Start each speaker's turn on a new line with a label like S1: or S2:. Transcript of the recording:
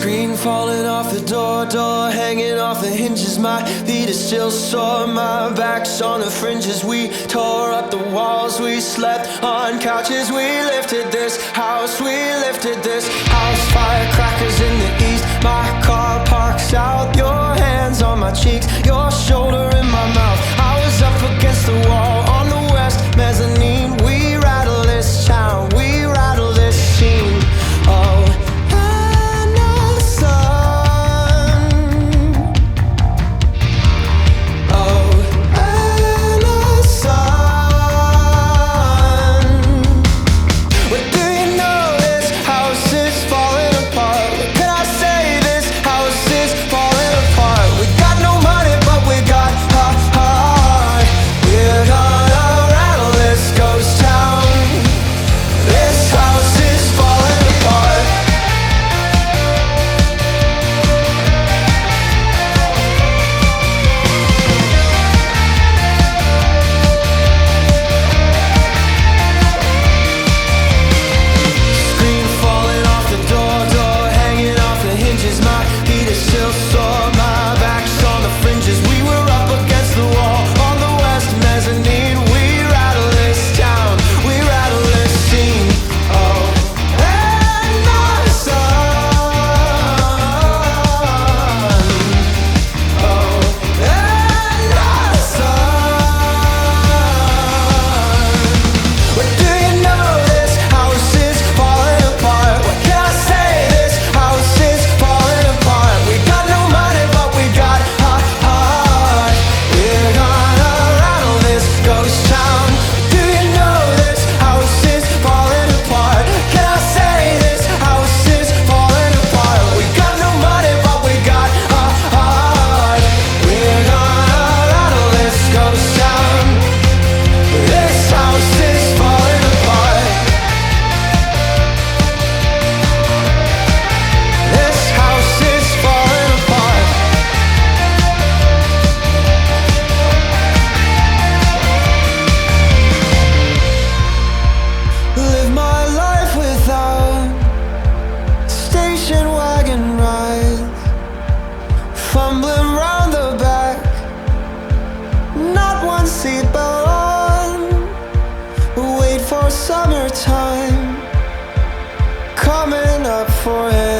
S1: Screen falling off the door hanging off the hinges. My feet are still sore, my back's on the fringes. We tore up the walls, we slept on couches. We lifted this house, we lifted this house. Firecrackers in the east, my car parks out. Your hands on my cheeks, your shoulder in my mouth. I was up against the wall on the west mezzanine. We rattle this town, we rattle this scene. Oh, fumbling round the back, not one seatbelt on. Wait for summertime, coming up for it.